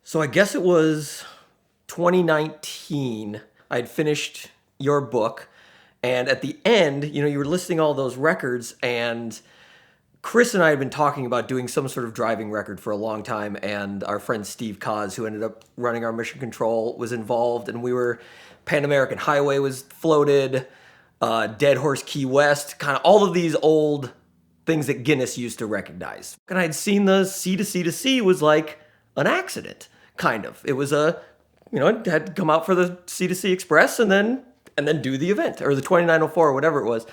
So I guess it was 2019. I'd finished your book, and at the end, you were listing all those records, and Chris and I had been talking about doing some sort of driving record for a long time, and our friend Steve Cause, who ended up running our mission control, was involved, and we were Pan American Highway was floated, Dead Horse Key West, kind of all of these old things that Guinness used to recognize. And I'd seen the C to C to C was like an accident, kind of. It was it had come out for the C to C Express and then do the event, or the 2904 or whatever it was.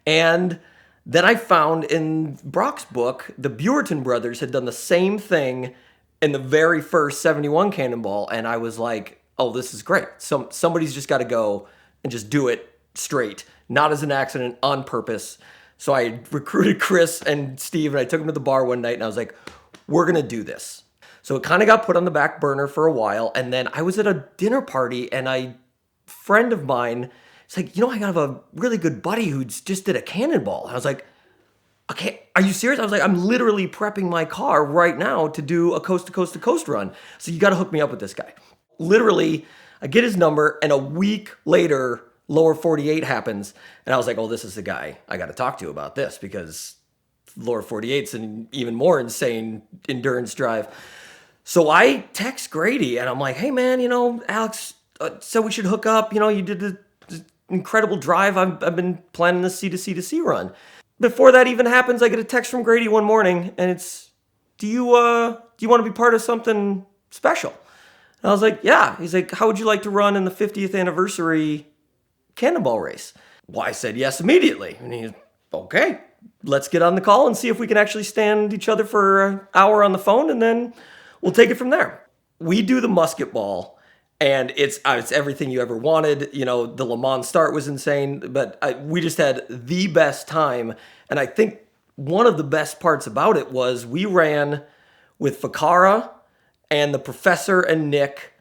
And then I found in Brock's book, the Buerton brothers had done the same thing in the very first 71 Cannonball, and I was like, oh, this is great. Somebody's just got to go and just do it straight, not as an accident, on purpose. So I recruited Chris and Steve, and I took them to the bar one night, and I was like, we're going to do this. So it kind of got put on the back burner for a while, and then I was at a dinner party, and a friend of mine, it's like, I have a really good buddy who just did a Cannonball. I was like, okay, are you serious? I was like, I'm literally prepping my car right now to do a coast to coast to coast run. So you got to hook me up with this guy. Literally, I get his number, and a week later, Lower 48 happens. And I was like, oh, this is the guy I got to talk to about this, because Lower 48's an even more insane endurance drive. So I text Grady, and I'm like, hey, man, Alex said we should hook up. You did this incredible drive. I've been planning this C to C to C run. Before that even happens, I get a text from Grady one morning, and it's, do you want to be part of something special? And I was like, yeah. He's like, how would you like to run in the 50th anniversary Cannonball race? Well, I said yes immediately. And he's, okay, let's get on the call and see if we can actually stand each other for an hour on the phone, and then we'll take it from there. We do the musket ball, and it's everything you ever wanted. The Le Mans start was insane, but we just had the best time. And I think one of the best parts about it was we ran with Ficarra and the Professor and Nick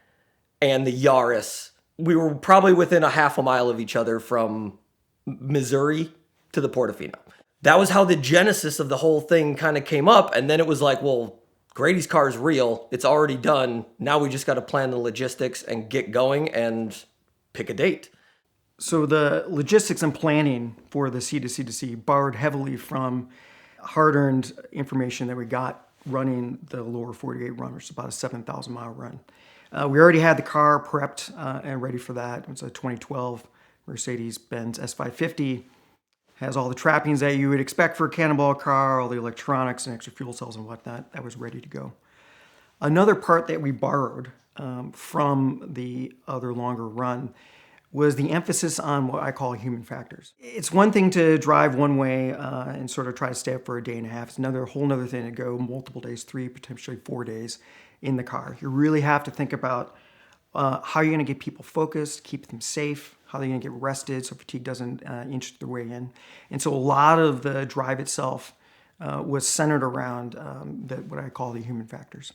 and the Yaris. We were probably within a half a mile of each other from Missouri to the Portofino. That was how the genesis of the whole thing kind of came up. And then it was like, well, Grady's car is real. It's already done. Now we just got to plan the logistics and get going and pick a date. So the logistics and planning for the C to C to C borrowed heavily from hard-earned information that we got running the Lower 48 run, which is about a 7,000-mile run. We already had the car prepped and ready for that. It was a 2012 Mercedes-Benz S550. Has all the trappings that you would expect for a Cannonball car, all the electronics and extra fuel cells and whatnot. That was ready to go. Another part that we borrowed from the other longer run was the emphasis on what I call human factors. It's one thing to drive one way and sort of try to stay up for a day and a half. It's a whole other thing to go multiple days, 3, potentially 4 days in the car. You really have to think about how you're going to get people focused, keep them safe, how they're going to get rested so fatigue doesn't inch their way in. And so a lot of the drive itself was centered around what I call the human factors.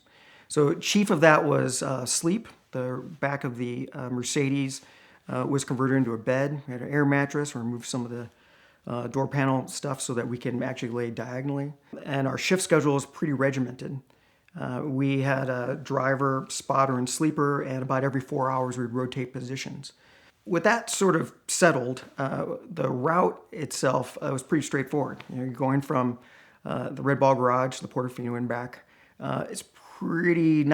So chief of that was sleep. The back of the Mercedes was converted into a bed. We had an air mattress. We removed some of the door panel stuff so that we can actually lay diagonally. And our shift schedule is pretty regimented. We had a driver, spotter, and sleeper, and about every 4 hours we'd rotate positions. With that sort of settled, the route itself was pretty straightforward. You're going from the Red Ball Garage to the Portofino and back. It's pretty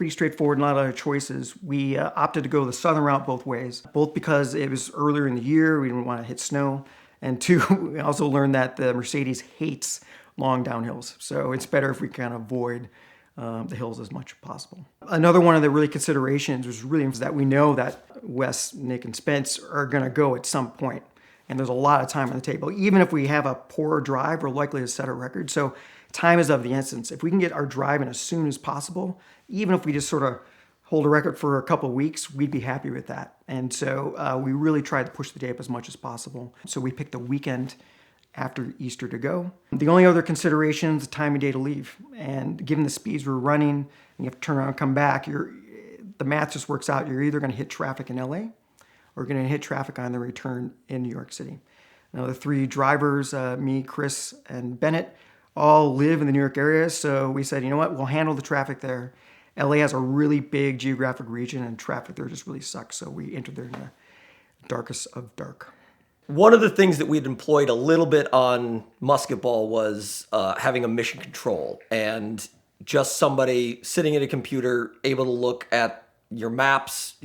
straightforward, not a lot of choices. We opted to go the southern route both ways, both because it was earlier in the year, we didn't want to hit snow, and two, we also learned that the Mercedes hates long downhills, so it's better if we kind of avoid the hills as much as possible. Another one of the really considerations was that we know that Wes, Nick, and Spence are going to go at some point, and there's a lot of time on the table. Even if we have a poor drive, we're likely to set a record. So time is of the essence. If we can get our drive in as soon as possible, even if we just sort of hold a record for a couple of weeks, we'd be happy with that. And so we really tried to push the day up as much as possible. So we picked a weekend after Easter to go. The only other consideration is the time of day to leave. And given the speeds we're running, and you have to turn around and come back, the math just works out. You're either going to hit traffic in LA or going to hit traffic on the return in New York City. Now, the three drivers, me, Chris, and Bennett, all live in the New York area. So we said, you know what, we'll handle the traffic there. LA has a really big geographic region, and traffic there just really sucks. So we entered there in the darkest of dark. One of the things that we'd employed a little bit on Musketball was having a mission control and just somebody sitting at a computer able to look at your maps,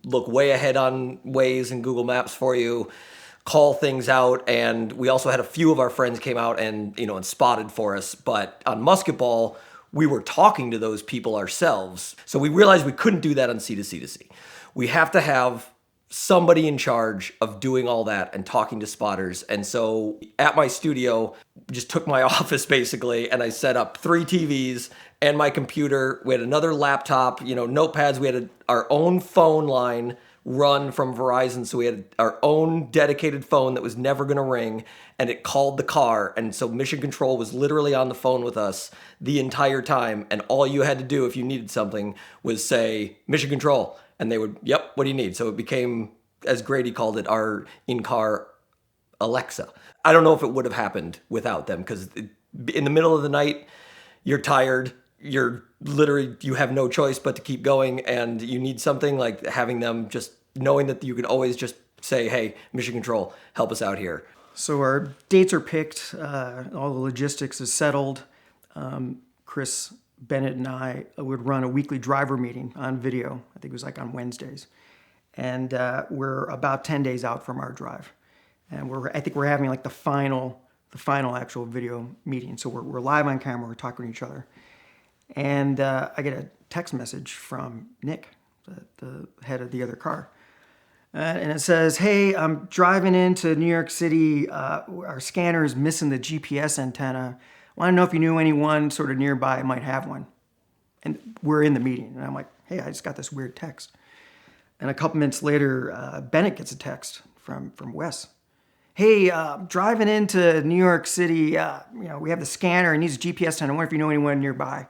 look way ahead on Waze and Google Maps for you, call things out. And we also had a few of our friends came out and spotted for us. But on Musketball, we were talking to those people ourselves. So we realized we couldn't do that on C2C2C. We have to have somebody in charge of doing all that and talking to spotters. And so at my studio, just took my office basically, and I set up 3 TVs and my computer. We had another laptop, notepads. We had our own phone line run from Verizon. So we had our own dedicated phone that was never going to ring, and it called the car. And so Mission Control was literally on the phone with us the entire time. And all you had to do if you needed something was say, Mission Control. And they would, yep, what do you need? So it became, as Grady called it, our in-car Alexa. I don't know if it would have happened without them, because in the middle of the night, you're tired, you have no choice but to keep going, and you need something, like having them, just knowing that you can always just say, hey, Mission Control, help us out here. So our dates are picked, all the logistics is settled. Chris Bennett and I would run a weekly driver meeting on video. I think it was like on Wednesdays. And we're about 10 days out from our drive. And I think we're having like the final actual video meeting. So we're live on camera, we're talking to each other. And I get a text message from Nick, the head of the other car. And it says, hey, I'm driving into New York City. Our scanner is missing the GPS antenna. I want to know if you knew anyone sort of nearby might have one. And we're in the meeting. And I'm like, hey, I just got this weird text. And a couple minutes later, Bennett gets a text from Wes. Hey, driving into New York City, we have the scanner. It needs a GPS antenna. I wonder if you know anyone nearby.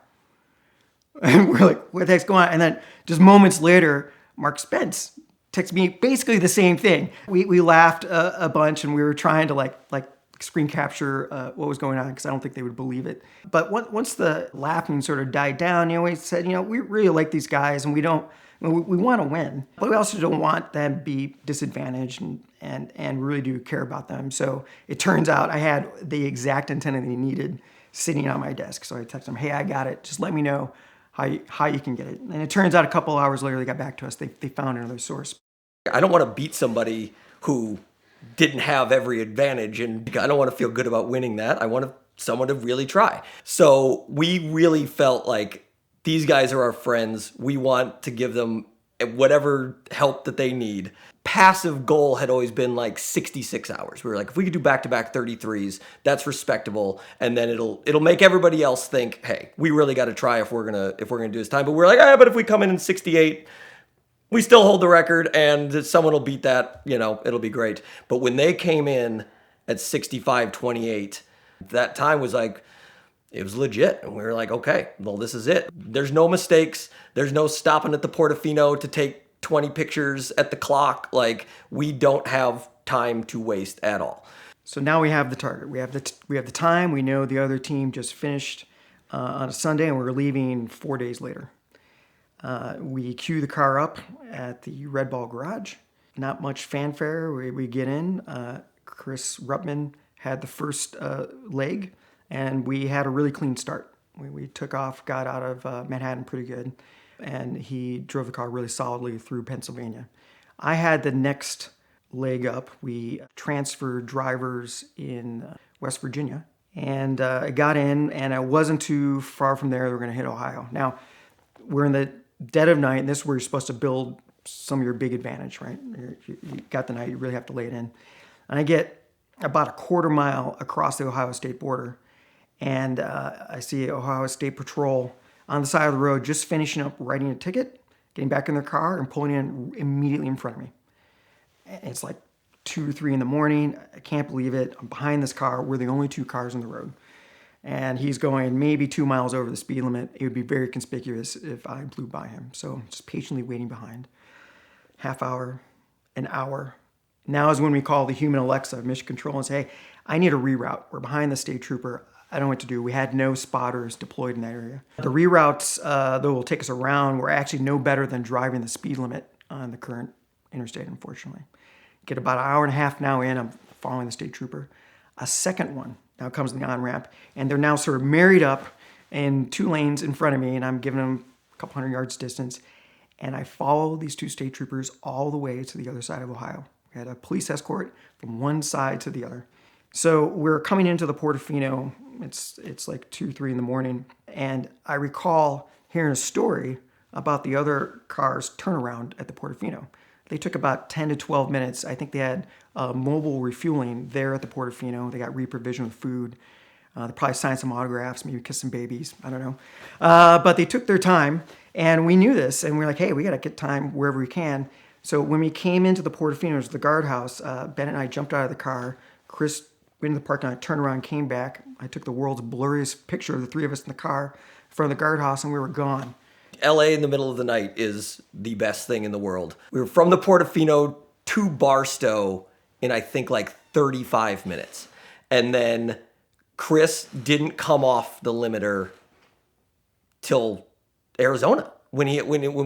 And we're like, what the heck's going on? And then just moments later, Mark Spence texted me basically the same thing. We laughed a bunch, and we were trying to like screen capture what was going on, because I don't think they would believe it. But once the laughing sort of died down, we said, we really like these guys, and we want to win, but we also don't want them to be disadvantaged, and really do care about them. So it turns out I had the exact antenna they needed sitting on my desk. So I texted them, hey, I got it. Just let me know how you can get it. And it turns out a couple hours later, they got back to us. They found another source. I don't want to beat somebody who didn't have every advantage, and I don't want to feel good about winning that. I want someone to really try. So we really felt like these guys are our friends. We want to give them whatever help that they need. Passive goal had always been like 66 hours. We were like, if we could do back-to-back 33s, that's respectable. And then it'll make everybody else think, hey, we really got to try if we're gonna do this time. But we're like, but if we come in 68, we still hold the record, and someone will beat that. It'll be great. But when they came in at 65:28, that time was like, it was legit. And we were like, okay, well, this is it. There's no mistakes. There's no stopping at the Portofino to take 20 pictures at the clock. Like, we don't have time to waste at all. So now we have the target. We have the time. We know the other team just finished on a Sunday, and we're leaving 4 days later. We queue the car up at the Red Ball garage. Not much fanfare. We get in. Chris Ruppman had the first leg, and we had a really clean start. We took off, got out of Manhattan pretty good, and he drove the car really solidly through Pennsylvania. I had the next leg up. We transferred drivers in West Virginia, and I got in, and I wasn't too far from there. We're going to hit Ohio. Now, we're in the dead of night, and this is where you're supposed to build some of your big advantage, right? You got the night, you really have to lay it in. And I get about a quarter mile across the Ohio State border, and I see Ohio State Patrol on the side of the road just finishing up writing a ticket, getting back in their car, and pulling in immediately in front of me. And it's like 2 or 3 in the morning. I can't believe it. I'm behind this car. We're the only 2 cars on the road. And he's going maybe 2 miles over the speed limit. It would be very conspicuous if I blew by him. So I'm just patiently waiting behind. Half hour, an hour. Now is when we call the human Alexa of Mission Control and say, hey, I need a reroute. We're behind the state trooper. I don't know what to do. We had no spotters deployed in that area. The reroutes that will take us around were actually no better than driving the speed limit on the current interstate, unfortunately. Get about an hour and a half now in, I'm following the state trooper. A second one now comes in the on-ramp, and they're now sort of married up in 2 lanes in front of me, and I'm giving them a couple hundred yards distance. And I follow these 2 state troopers all the way to the other side of Ohio. We had a police escort from one side to the other. So we're coming into the Portofino. It's like 2, 3 in the morning. And I recall hearing a story about the other car's turnaround at the Portofino. They took about 10 to 12 minutes. I think they had mobile refueling there at the Portofino. They got reprovisioned with food. They probably signed some autographs, maybe kissed some babies. I don't know. But they took their time, and we knew this. And we were like, hey, we got to get time wherever we can. So when we came into the Portofino, the guardhouse, Ben and I jumped out of the car. Chris went into the parking lot, turned around, came back. I took the world's blurriest picture of the 3 of us in the car in front of the guardhouse, and we were gone. LA in the middle of the night is the best thing in the world. We were from the Portofino to Barstow in, I think, like 35 minutes. And then Chris didn't come off the limiter till Arizona when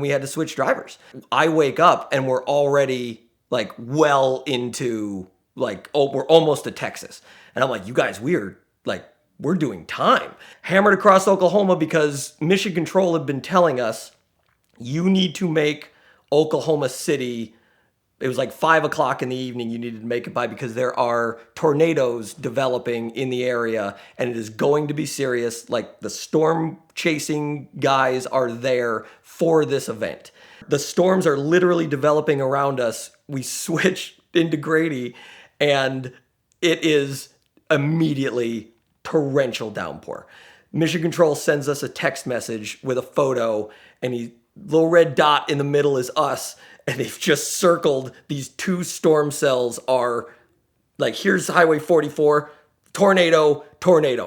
we had to switch drivers. I wake up and we're already like well into like, oh, we're almost to Texas. And I'm like, you guys, we're doing time. Hammered across Oklahoma because Mission Control had been telling us, you need to make Oklahoma City. It was like 5 o'clock in the evening you needed to make it by because there are tornadoes developing in the area and it is going to be serious. Like the storm chasing guys are there for this event. The storms are literally developing around us. We switch into Grady and it is immediately torrential downpour. Mission Control sends us a text message with a photo and little red dot in the middle is us. And they've just circled these 2 storm cells are like, here's Highway 44, tornado.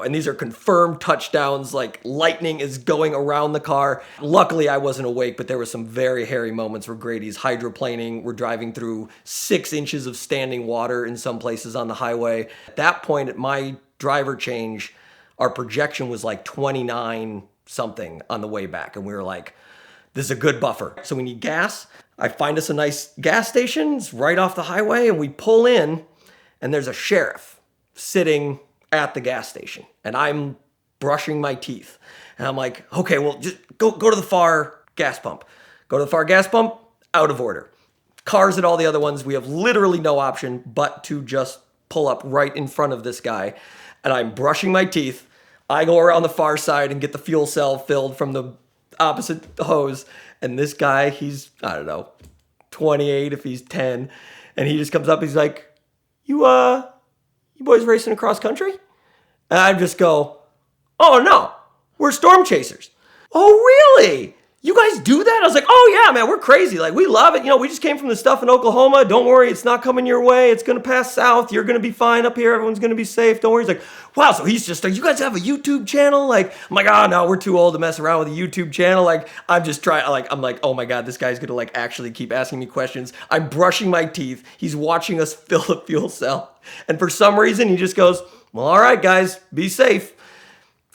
And these are confirmed touchdowns. Like lightning is going around the car. Luckily, I wasn't awake, but there were some very hairy moments where Grady's hydroplaning. We're driving through 6 inches of standing water in some places on the highway. At that point, at my driver change, our projection was like 29 something on the way back. And we were like, this is a good buffer. So we need gas. I find us a nice gas station. It's right off the highway. And we pull in and there's a sheriff sitting at the gas station. And I'm brushing my teeth. And I'm like, okay, well, just go to the far gas pump. Go to the far gas pump, out of order. Cars at all the other ones, we have literally no option but to just pull up right in front of this guy. And I'm brushing my teeth. I go around the far side and get the fuel cell filled from the opposite hose. And this guy, he's, I don't know, 28 if he's 10. And he just comes up, he's like, you boys racing across country? And I just go, oh no, we're storm chasers. Oh really? You guys do that? I was like, oh yeah, man, we're crazy. Like, we love it. You know, we just came from the stuff in Oklahoma. Don't worry, it's not coming your way. It's going to pass south. You're going to be fine up here. Everyone's going to be safe. Don't worry. He's like, wow, so he's just like, you guys have a YouTube channel? Like, I'm like, oh no, we're too old to mess around with a YouTube channel. Like, I'm just trying, like, I'm like, oh my God, this guy's going to like actually keep asking me questions. I'm brushing my teeth. He's watching us fill the fuel cell. And for some reason, he just goes, well, all right, guys, be safe.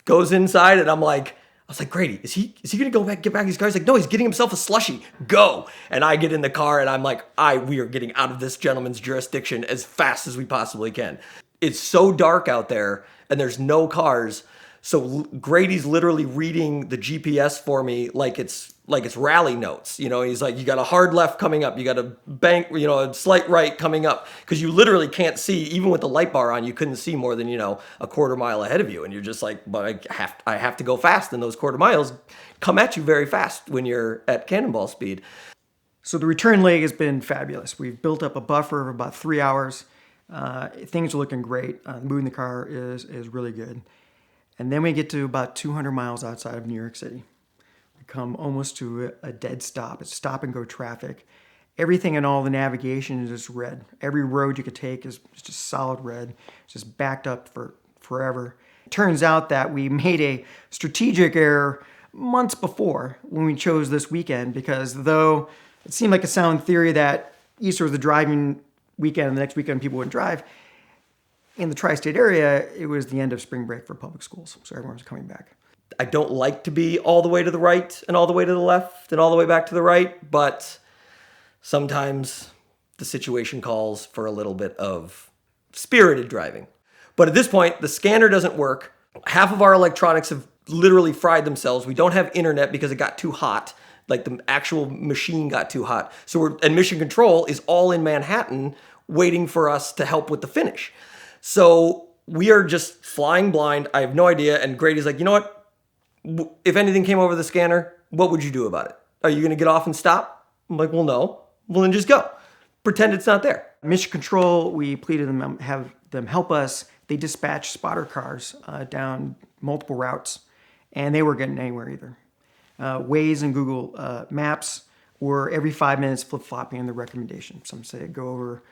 Goes inside and I was like, Grady, is he going to get back in his car? He's like, no, he's getting himself a slushie. Go. And I get in the car and I'm like, we are getting out of this gentleman's jurisdiction as fast as we possibly can. It's so dark out there and there's no cars. So Grady's literally reading the GPS for me like it's rally notes. You know, he's like, you got a hard left coming up. You got a bank, you know, a slight right coming up. Because you literally can't see, even with the light bar on, you couldn't see more than, you know, a quarter mile ahead of you. And you're just like, but I have to go fast. And those quarter miles come at you very fast when you're at Cannonball speed. So the return leg has been fabulous. We've built up a buffer of about 3 hours. Things are looking great. Moving the car is really good. And then we get to about 200 miles outside of New York City. We come almost to a dead stop. It's stop and go traffic. Everything in all the navigation is just red. Every road you could take is just solid red. It's just backed up for forever. It turns out that we made a strategic error months before when we chose this weekend, because though it seemed like a sound theory that Easter was the driving weekend and the next weekend people wouldn't drive, In the tri-state area, it was the end of spring break for public schools, so everyone was coming back. I don't like to be all the way to the right and all the way to the left and all the way back to the right, but sometimes the situation calls for a little bit of spirited driving. But at this point, the scanner doesn't work. Half of our electronics have literally fried themselves. We don't have internet because it got too hot. Like the actual machine got too hot. And mission control is all in Manhattan waiting for us to help with the finish. So we are just flying blind. I have no idea. And Grady's like, you know what? If anything came over the scanner, what would you do about it? Are you going to get off and stop? I'm like, well, no. Well, then just go. Pretend it's not there. Mission control, we pleaded them, have them help us. They dispatched spotter cars down multiple routes, and they weren't getting anywhere either. Waze and Google Maps were every 5 minutes flip-flopping in the recommendation. Some say go over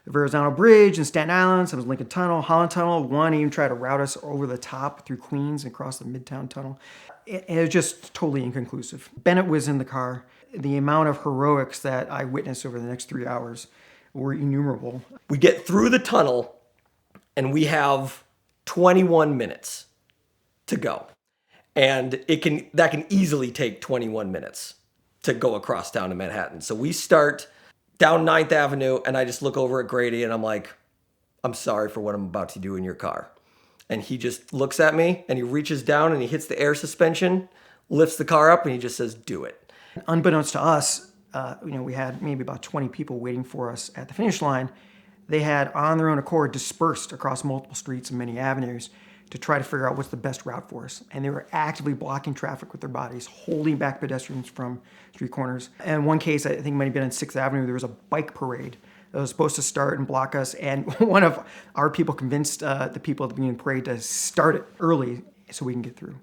the Verrazano Bridge in Staten Island, some was Lincoln Tunnel, Holland Tunnel. One even tried to route us over the top through Queens and across the Midtown Tunnel. It was just totally inconclusive. Bennett was in the car. The amount of heroics that I witnessed over the next 3 hours were innumerable. We get through the tunnel, and we have 21 minutes to go. And that can easily take 21 minutes to go across town to Manhattan. So we start down 9th Avenue, and I just look over at Grady, and I'm like, I'm sorry for what I'm about to do in your car. And he just looks at me, and he reaches down, and he hits the air suspension, lifts the car up, and he just says, do it. Unbeknownst to us, we had maybe about 20 people waiting for us at the finish line. They had, on their own accord, dispersed across multiple streets and many avenues to try to figure out what's the best route for us. And they were actively blocking traffic with their bodies, holding back pedestrians from street corners. And in one case, I think it might have been on 6th Avenue, there was a bike parade that was supposed to start and block us. And one of our people convinced the people at the beginning of the parade to start it early so we can get through.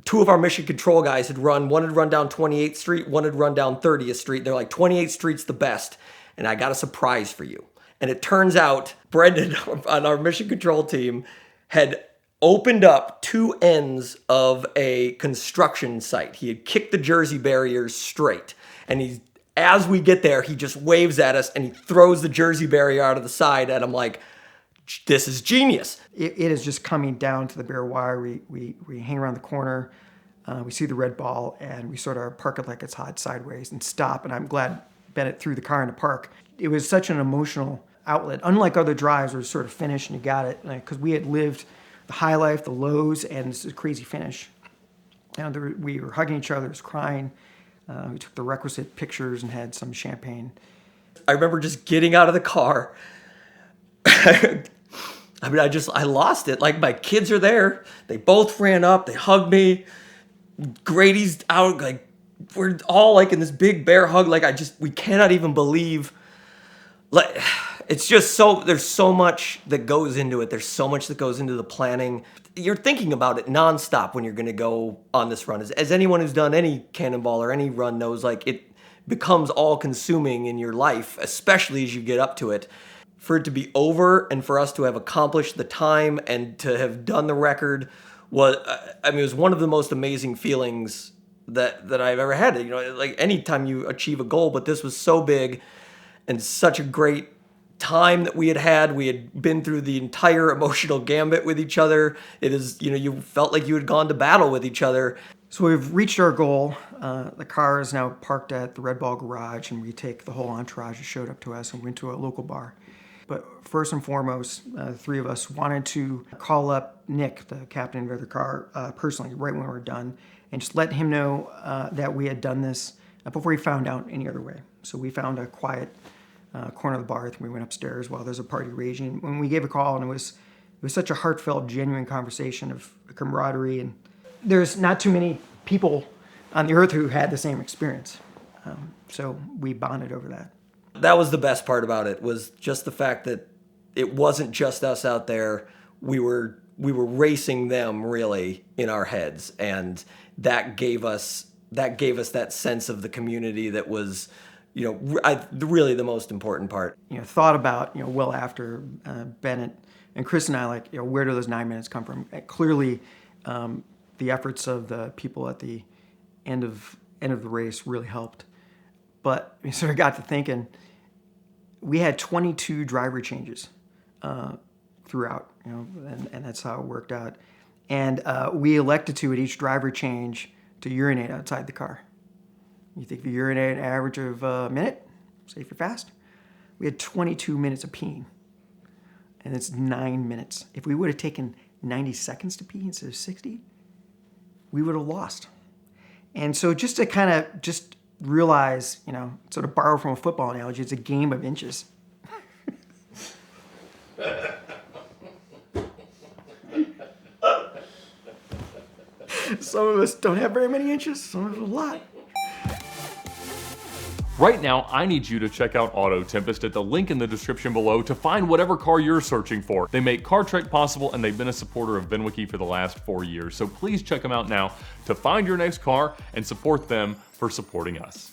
Two of our mission control guys one had run down 28th Street, one had run down 30th Street. They're like, 28th Street's the best, and I got a surprise for you. And it turns out Brendan on our mission control team had opened up two ends of a construction site. He had kicked the Jersey barriers straight, and as we get there, he just waves at us, and he throws the Jersey barrier out of the side, and I'm like, this is genius. It is just coming down to the bare wire. We hang around the corner, we see the red ball, and we sort of park it like it's hot sideways and stop. And I'm glad Bennett threw the car in the park. It was such an emotional outlet. Unlike other drives where it's sort of finished and you got it, because we had lived the high life, the lows, and this crazy finish. And we were hugging each other, crying. We took the requisite pictures and had some champagne. I remember just getting out of the car. I lost it. Like, my kids are there. They both ran up. They hugged me. Grady's out. Like, we're all like in this big bear hug. Like, we cannot even believe. Like, it's just there's so much that goes into it. There's so much that goes into the planning. You're thinking about it nonstop when you're going to go on this run. As anyone who's done any Cannonball or any run knows, like, it becomes all consuming in your life, especially as you get up to it. For it to be over and for us to have accomplished the time and to have done the record it was one of the most amazing feelings that I've ever had. Like, anytime you achieve a goal, but this was so big and such a great time that we had. We had been through the entire emotional gambit with each other. It is, you felt like you had gone to battle with each other. So we've reached our goal. The car is now parked at the Red Ball garage, and we take the whole entourage that showed up to us and went to a local bar. But first and foremost, the three of us wanted to call up Nick, the captain of the car, personally, right when we were done, and just let him know that we had done this before he found out any other way. So we found a quiet corner of the bar, and we went upstairs while there's a party raging. When we gave a call, and it was such a heartfelt, genuine conversation of camaraderie, and there's not too many people on the earth who had the same experience. So we bonded over that. That was the best part about it, was just the fact that it wasn't just us out there. We were racing them really in our heads, and that gave us that sense of the community that was, really the most important part. Thought about, well after Bennett and Chris and I, like, where do those 9 minutes come from? Clearly, the efforts of the people at the end of the race really helped. But we sort of got to thinking, we had 22 driver changes throughout, and that's how it worked out. And we elected to, at each driver change, to urinate outside the car. You think if you urinate an average of a minute, say if you're fast, we had 22 minutes of peeing. And it's 9 minutes. If we would have taken 90 seconds to pee instead of 60, we would have lost. And so just to kind of just realize, sort of borrow from a football analogy, it's a game of inches. Some of us don't have very many inches, some of us a lot. Right now, I need you to check out Auto Tempest at the link in the description below to find whatever car you're searching for. They make car trek possible, and they've been a supporter of VINwiki for the last 4 years. So please check them out now to find your next car and support them for supporting us.